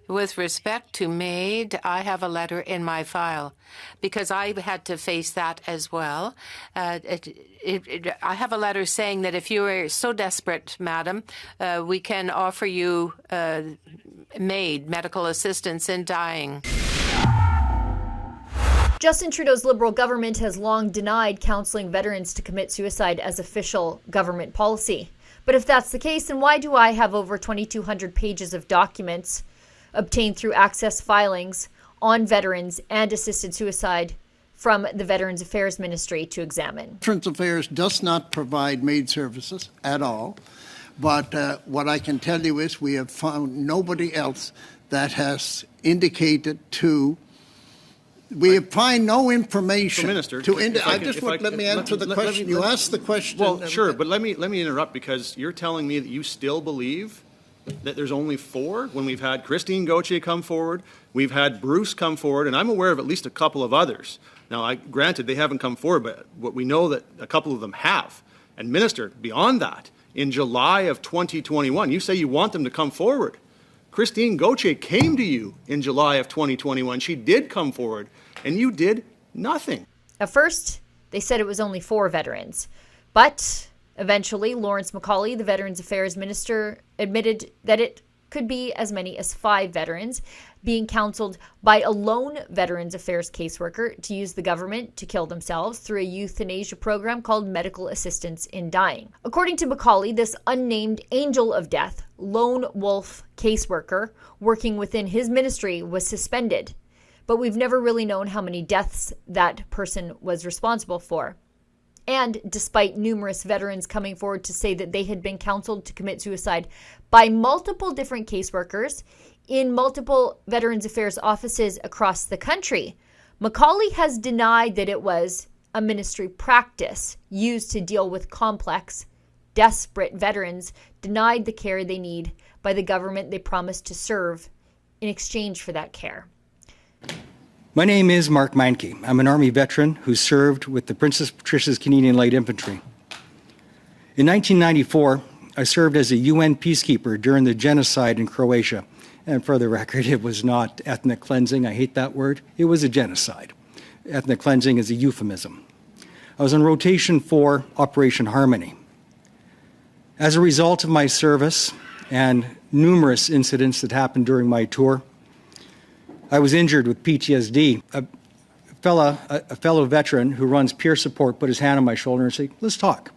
With respect to MAID, I have a letter in my file because I had to face that as well. I have a letter saying that if you are so desperate, madam, we can offer you MAID, medical assistance in dying. Justin Trudeau's Liberal government has long denied counseling veterans to commit suicide as official government policy. But if that's the case, then why do I have over 2,200 pages of documents obtained through access filings on veterans and assisted suicide from the Veterans Affairs Ministry to examine? Veterans Affairs does not provide MAID services at all, but what I can tell you is we have found nobody else that has indicated to. We have find no information. So, Minister, let me answer the question. You asked the question. Well, sure, but let me interrupt because you're telling me that you still believe that there's only 4 when we've had Christine Gauthier come forward, we've had Bruce come forward, and I'm aware of at least a couple of others. Now, granted, they haven't come forward, but what we know that a couple of them have. And Minister, beyond that, in July of 2021, you say you want them to come forward. Christine Gauthier came to you in July of 2021. She did come forward, and you did nothing. At first, they said it was only 4 veterans, but eventually, Lawrence MacAulay, the Veterans Affairs Minister, admitted that it could be as many as 5 veterans being counseled by a lone Veterans Affairs caseworker to use the government to kill themselves through a euthanasia program called Medical Assistance in Dying. According to MacAulay, this unnamed angel of death, lone wolf caseworker working within his ministry was suspended, but we've never really known how many deaths that person was responsible for. And despite numerous veterans coming forward to say that they had been counseled to commit suicide by multiple different caseworkers in multiple Veterans Affairs offices across the country, MacAulay has denied that it was a ministry practice used to deal with complex, desperate veterans denied the care they need by the government they promised to serve in exchange for that care. My name is Mark Meinke. I'm an Army veteran who served with the Princess Patricia's Canadian Light Infantry. In 1994, I served as a UN peacekeeper during the genocide in Croatia. And for the record, it was not ethnic cleansing. I hate that word. It was a genocide. Ethnic cleansing is a euphemism. I was on rotation for Operation Harmony. As a result of my service and numerous incidents that happened during my tour, I was injured with PTSD. A fellow veteran who runs peer support put his hand on my shoulder and said, let's talk.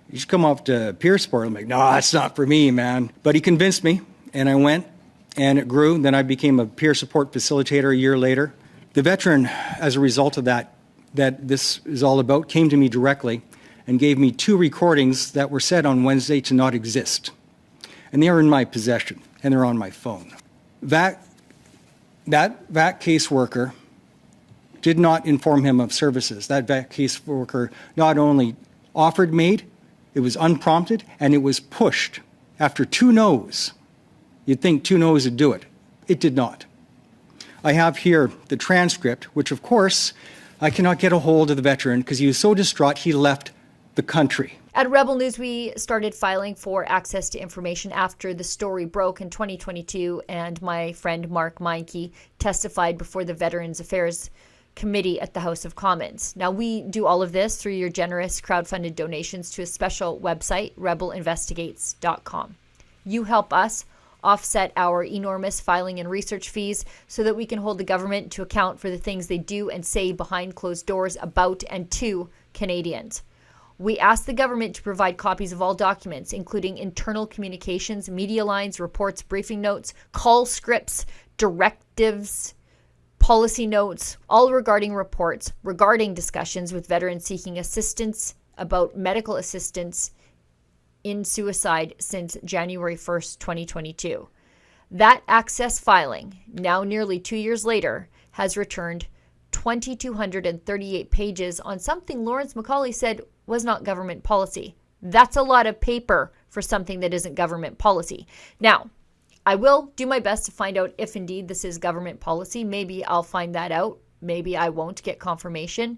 You should come off to peer support. I'm like, no, that's not for me, man. But he convinced me, and I went, and it grew. Then I became a peer support facilitator a year later. The veteran, as a result of that this is all about, came to me directly and gave me 2 recordings that were said on Wednesday to not exist. And they are in my possession, and they're on my phone. That caseworker did not inform him of services. That caseworker not only offered MAID, it was unprompted, and it was pushed after 2 no's. You'd think 2 no's would do it. It did not. I have here the transcript, which of course I cannot get a hold of the veteran because he was so distraught he left the country. At Rebel News, we started filing for access to information after the story broke in 2022, and my friend Mark Meinke testified before the Veterans Affairs Committee at the House of Commons. Now, we do all of this through your generous crowdfunded donations to a special website, rebelinvestigates.com. You help us offset our enormous filing and research fees so that we can hold the government to account for the things they do and say behind closed doors about and to Canadians. We ask the government to provide copies of all documents, including internal communications, media lines, reports, briefing notes, call scripts, directives, policy notes, all regarding reports, regarding discussions with veterans seeking assistance about medical assistance in suicide since January 1st, 2022. That access filing, now nearly 2 years later, has returned 2,238 pages on something Lawrence MacAulay said was not government policy. That's a lot of paper for something that isn't government policy. Now, I will do my best to find out if indeed this is government policy. Maybe I'll find that out. Maybe I won't get confirmation.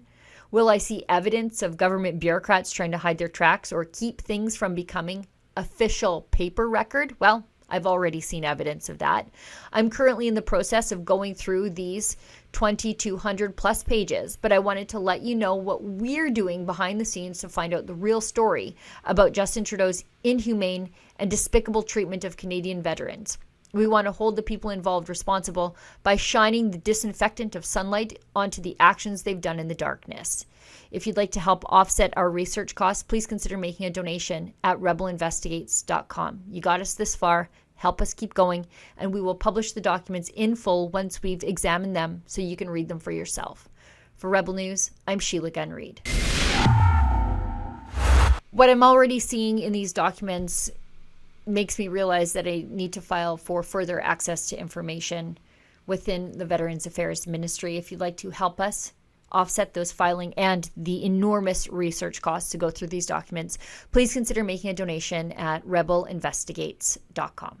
Will I see evidence of government bureaucrats trying to hide their tracks or keep things from becoming official paper record? Well, I've already seen evidence of that. I'm currently in the process of going through these 2,200 plus pages, but I wanted to let you know what we're doing behind the scenes to find out the real story about Justin Trudeau's inhumane and despicable treatment of Canadian veterans. We want to hold the people involved responsible by shining the disinfectant of sunlight onto the actions they've done in the darkness. If you'd like to help offset our research costs, please consider making a donation at rebelinvestigates.com. You got us this far. Help us keep going, and we will publish the documents in full once we've examined them so you can read them for yourself. For Rebel News, I'm Sheila Gunn Reid. What I'm already seeing in these documents makes me realize that I need to file for further access to information within the Veterans Affairs Ministry. If you'd like to help us offset those filing and the enormous research costs to go through these documents, please consider making a donation at rebelinvestigates.com.